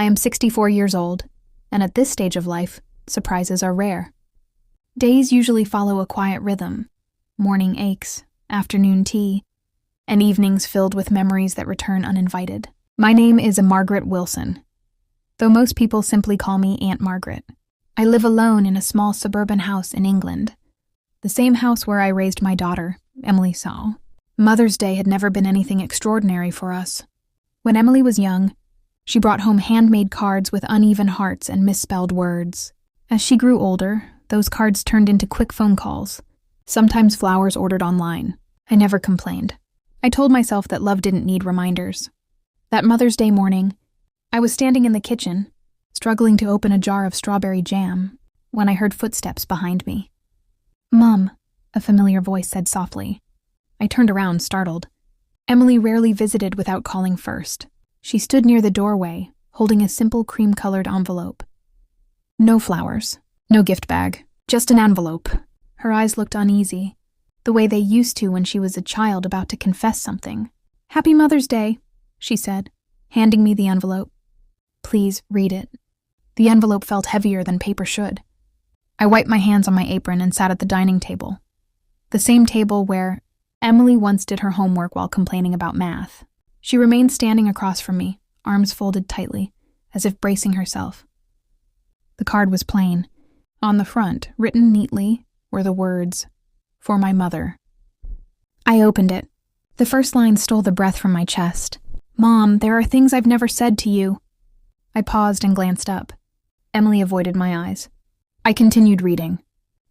I am 64 years old, and at this stage of life, surprises are rare. Days usually follow a quiet rhythm: morning aches, afternoon tea, and evenings filled with memories that return uninvited. My name is Margaret Wilson, though most people simply call me Aunt Margaret. I live alone in a small suburban house in England, the same house where I raised my daughter, Emily Saul. Mother's Day had never been anything extraordinary for us. When Emily was young, she brought home handmade cards with uneven hearts and misspelled words. As she grew older, those cards turned into quick phone calls, sometimes flowers ordered online. I never complained. I told myself that love didn't need reminders. That Mother's Day morning, I was standing in the kitchen, struggling to open a jar of strawberry jam, when I heard footsteps behind me. "Mom," a familiar voice said softly. I turned around, startled. Emily rarely visited without calling first. She stood near the doorway, holding a simple cream-colored envelope. No flowers, no gift bag, just an envelope. Her eyes looked uneasy, the way they used to when she was a child about to confess something. "Happy Mother's Day," she said, handing me the envelope. "Please read it." The envelope felt heavier than paper should. I wiped my hands on my apron and sat at the dining table, the same table where Emily once did her homework while complaining about math. She remained standing across from me, arms folded tightly, as if bracing herself. The card was plain. On the front, written neatly, were the words, "For my mother." I opened it. The first line stole the breath from my chest. "Mom, there are things I've never said to you." I paused and glanced up. Emily avoided my eyes. I continued reading.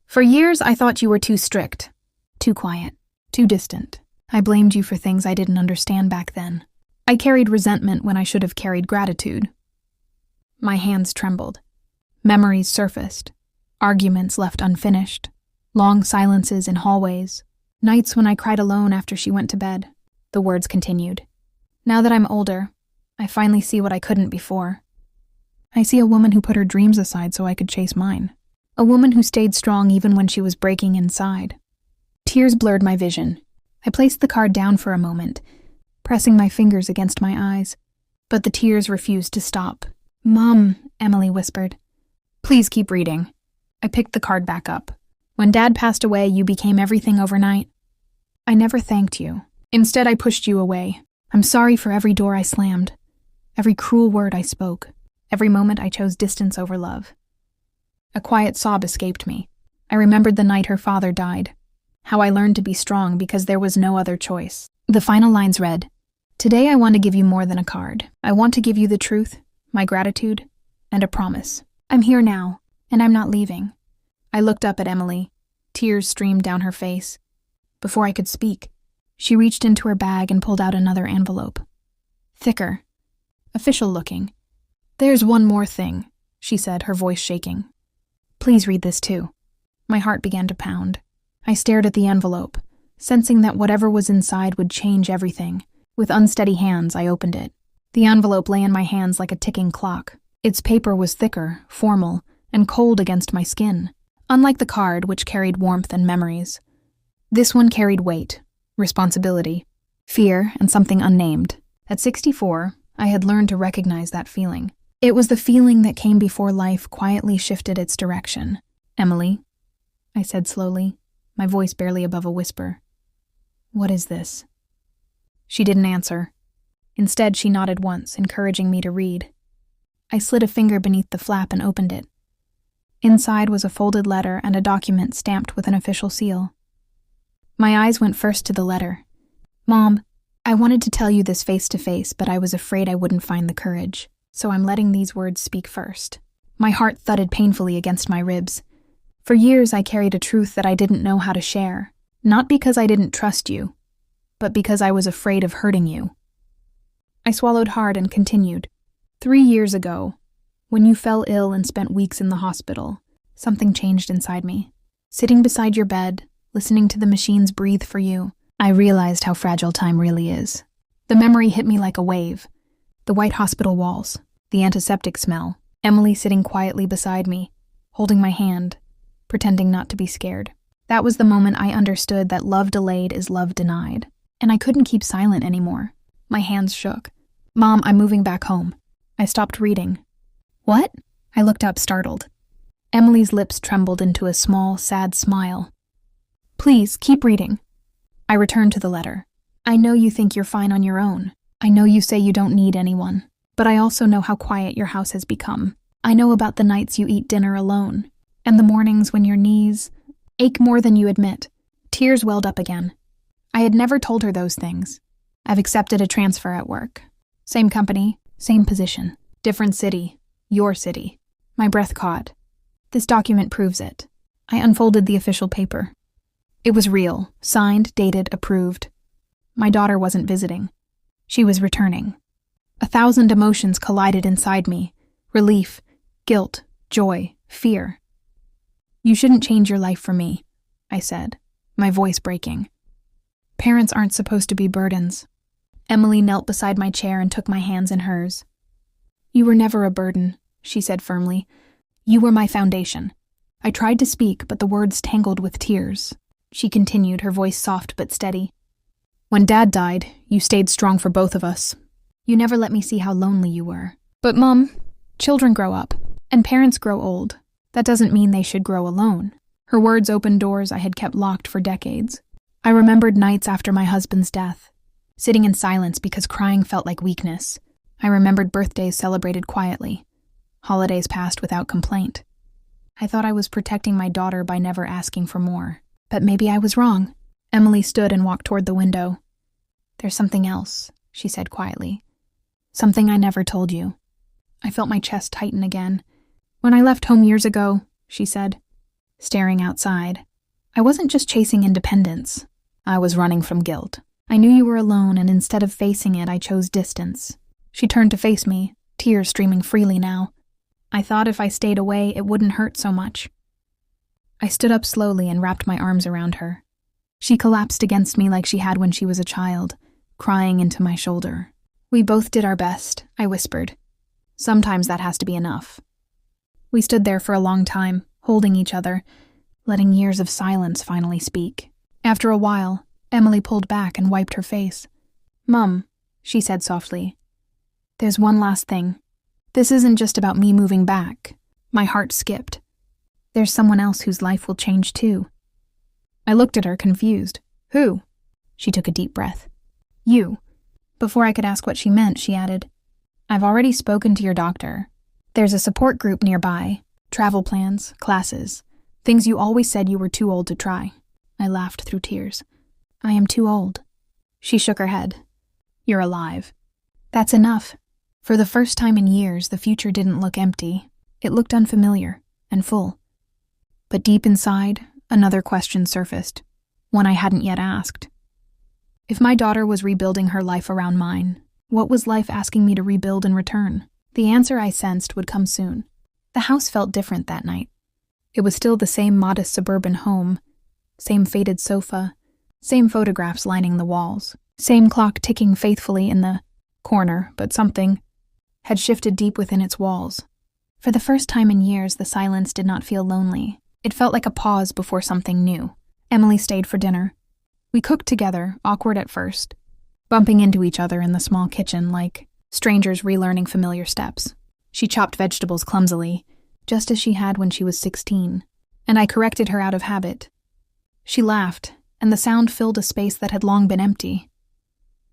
"For years, I thought you were too strict, too quiet, too distant. I blamed you for things I didn't understand back then. I carried resentment when I should have carried gratitude." My hands trembled. Memories surfaced. Arguments left unfinished. Long silences in hallways. Nights when I cried alone after she went to bed. The words continued. "Now that I'm older, I finally see what I couldn't before. I see a woman who put her dreams aside so I could chase mine. A woman who stayed strong even when she was breaking inside." Tears blurred my vision. I placed the card down for a moment, pressing my fingers against my eyes, but the tears refused to stop. "Mom," Emily whispered. "Please keep reading." I picked the card back up. "When Dad passed away, you became everything overnight. I never thanked you. Instead, I pushed you away. I'm sorry for every door I slammed, every cruel word I spoke, every moment I chose distance over love." A quiet sob escaped me. I remembered the night her father died, how I learned to be strong because there was no other choice. The final lines read, "Today I want to give you more than a card. I want to give you the truth, my gratitude, and a promise. I'm here now, and I'm not leaving." I looked up at Emily. Tears streamed down her face. Before I could speak, she reached into her bag and pulled out another envelope. Thicker, official-looking. "There's one more thing," she said, her voice shaking. "Please read this too." My heart began to pound. I stared at the envelope, sensing that whatever was inside would change everything. With unsteady hands, I opened it. The envelope lay in my hands like a ticking clock. Its paper was thicker, formal, and cold against my skin. Unlike the card, which carried warmth and memories, this one carried weight, responsibility, fear, and something unnamed. At 64, I had learned to recognize that feeling. It was the feeling that came before life quietly shifted its direction. "Emily," I said slowly, my voice barely above a whisper. "What is this?" She didn't answer. Instead, she nodded once, encouraging me to read. I slid a finger beneath the flap and opened it. Inside was a folded letter and a document stamped with an official seal. My eyes went first to the letter. "Mom, I wanted to tell you this face to face, but I was afraid I wouldn't find the courage, so I'm letting these words speak first." My heart thudded painfully against my ribs. For years, I carried a truth that I didn't know how to share, not because I didn't trust you, but because I was afraid of hurting you. I swallowed hard and continued. 3 years ago, when you fell ill and spent weeks in the hospital, something changed inside me. Sitting beside your bed, listening to the machines breathe for you, I realized how fragile time really is. The memory hit me like a wave. The white hospital walls, the antiseptic smell, Emily sitting quietly beside me, holding my hand, pretending not to be scared. That was the moment I understood that love delayed is love denied, and I couldn't keep silent anymore. My hands shook. "Mom, I'm moving back home." I stopped reading. What? I looked up, startled. Emily's lips trembled into a small, sad smile. Please, keep reading. I returned to the letter. I know you think you're fine on your own. I know you say you don't need anyone. But I also know how quiet your house has become. I know about the nights you eat dinner alone, and the mornings when your knees ache more than you admit. Tears welled up again. I had never told her those things. I've accepted a transfer at work. Same company, same position. Different city. Your city. My breath caught. This document proves it. I unfolded the official paper. It was real, signed, dated, approved. My daughter wasn't visiting. She was returning. 1,000 emotions collided inside me. Relief, guilt, joy, fear. You shouldn't change your life for me, I said, my voice breaking. Parents aren't supposed to be burdens. Emily knelt beside my chair and took my hands in hers. You were never a burden, she said firmly. You were my foundation. I tried to speak, but the words tangled with tears. She continued, her voice soft but steady. When Dad died, you stayed strong for both of us. You never let me see how lonely you were. But Mom, children grow up, and parents grow old. That doesn't mean they should grow alone. Her words opened doors I had kept locked for decades. I remembered nights after my husband's death, sitting in silence because crying felt like weakness. I remembered birthdays celebrated quietly, holidays passed without complaint. I thought I was protecting my daughter by never asking for more. But maybe I was wrong. Emily stood and walked toward the window. There's something else, she said quietly. Something I never told you. I felt my chest tighten again. When I left home years ago, she said, staring outside, I wasn't just chasing independence. I was running from guilt. I knew you were alone, and instead of facing it, I chose distance. She turned to face me, tears streaming freely now. I thought if I stayed away, it wouldn't hurt so much. I stood up slowly and wrapped my arms around her. She collapsed against me like she had when she was a child, crying into my shoulder. We both did our best, I whispered. Sometimes that has to be enough. We stood there for a long time, holding each other, letting years of silence finally speak. After a while, Emily pulled back and wiped her face. Mum, she said softly, there's one last thing. This isn't just about me moving back. My heart skipped. There's someone else whose life will change too. I looked at her, confused. Who? She took a deep breath. You. Before I could ask what she meant, she added, I've already spoken to your doctor. There's a support group nearby, travel plans, classes, things you always said you were too old to try. I laughed through tears. I am too old. She shook her head. You're alive. That's enough. For the first time in years, the future didn't look empty. It looked unfamiliar and full. But deep inside, another question surfaced, one I hadn't yet asked. If my daughter was rebuilding her life around mine, what was life asking me to rebuild in return? The answer I sensed would come soon. The house felt different that night. It was still the same modest suburban home, same faded sofa, same photographs lining the walls, same clock ticking faithfully in the corner, but something had shifted deep within its walls. For the first time in years, the silence did not feel lonely. It felt like a pause before something new. Emily stayed for dinner. We cooked together, awkward at first, bumping into each other in the small kitchen like strangers relearning familiar steps. She chopped vegetables clumsily, just as she had when she was 16, and I corrected her out of habit. She laughed, and the sound filled a space that had long been empty.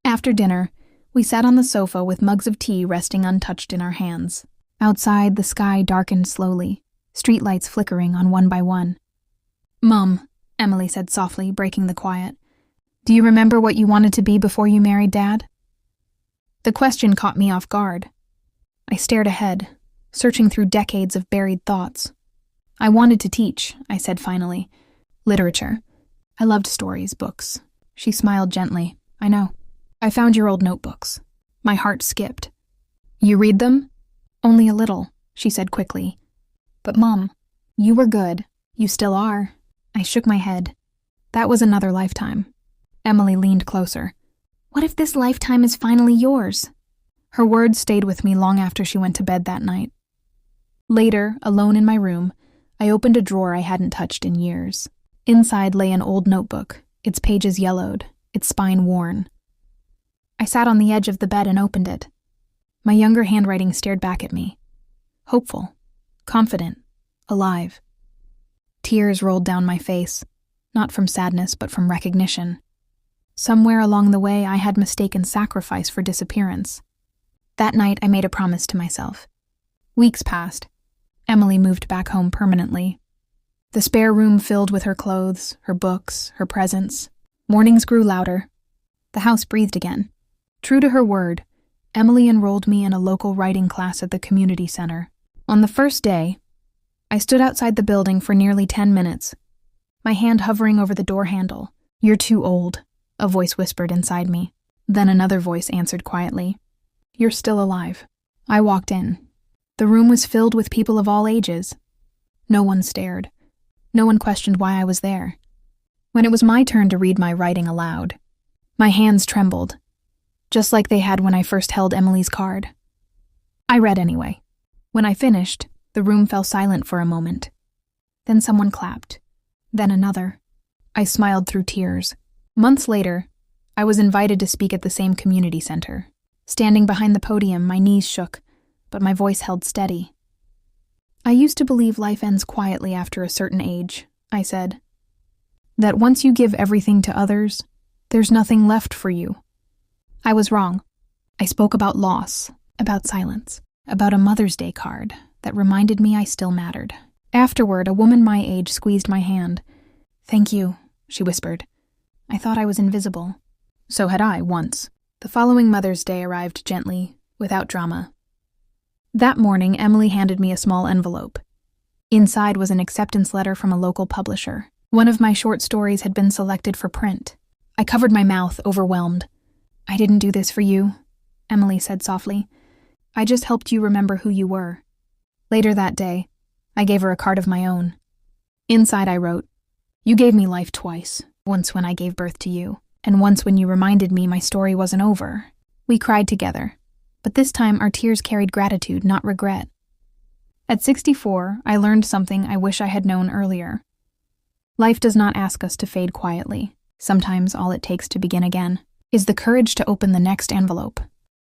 After dinner, we sat on the sofa with mugs of tea resting untouched in our hands. Outside, the sky darkened slowly, streetlights flickering on one by one. Mum, Emily said softly, breaking the quiet, do you remember what you wanted to be before you married Dad? The question caught me off guard. I stared ahead, searching through decades of buried thoughts. I wanted to teach, I said finally. Literature. I loved stories, books. She smiled gently. I know. I found your old notebooks. My heart skipped. You read them? Only a little, she said quickly. But Mom, you were good. You still are. I shook my head. That was another lifetime. Emily leaned closer. What if this lifetime is finally yours? Her words stayed with me long after she went to bed that night. Later, alone in my room, I opened a drawer I hadn't touched in years. Inside lay an old notebook, its pages yellowed, its spine worn. I sat on the edge of the bed and opened it. My younger handwriting stared back at me. Hopeful, confident, alive. Tears rolled down my face, not from sadness but from recognition. Somewhere along the way, I had mistaken sacrifice for disappearance. That night, I made a promise to myself. Weeks passed. Emily moved back home permanently. The spare room filled with her clothes, her books, her presents. Mornings grew louder. The house breathed again. True to her word, Emily enrolled me in a local writing class at the community center. On the first day, I stood outside the building for nearly 10 minutes, my hand hovering over the door handle. "You're too old," a voice whispered inside me. Then another voice answered quietly, "You're still alive." I walked in. The room was filled with people of all ages. No one stared. No one questioned why I was there. When it was my turn to read my writing aloud, my hands trembled, just like they had when I first held Emily's card. I read anyway. When I finished, the room fell silent for a moment. Then someone clapped. Then another. I smiled through tears. Months later, I was invited to speak at the same community center. Standing behind the podium, my knees shook, but my voice held steady. "I used to believe life ends quietly after a certain age," I said. "That once you give everything to others, there's nothing left for you." I was wrong. I spoke about loss, about silence, about a Mother's Day card that reminded me I still mattered. Afterward, a woman my age squeezed my hand. "Thank you," she whispered. "I thought I was invisible." So had I, once. The following Mother's Day arrived gently, without drama. That morning, Emily handed me a small envelope. Inside was an acceptance letter from a local publisher. One of my short stories had been selected for print. I covered my mouth, overwhelmed. "I didn't do this for you," Emily said softly. "I just helped you remember who you were." Later that day, I gave her a card of my own. Inside I wrote, "You gave me life twice, once when I gave birth to you, and once when you reminded me my story wasn't over." We cried together, but this time our tears carried gratitude, not regret. At 64, I learned something I wish I had known earlier. Life does not ask us to fade quietly. Sometimes all it takes to begin again is the courage to open the next envelope.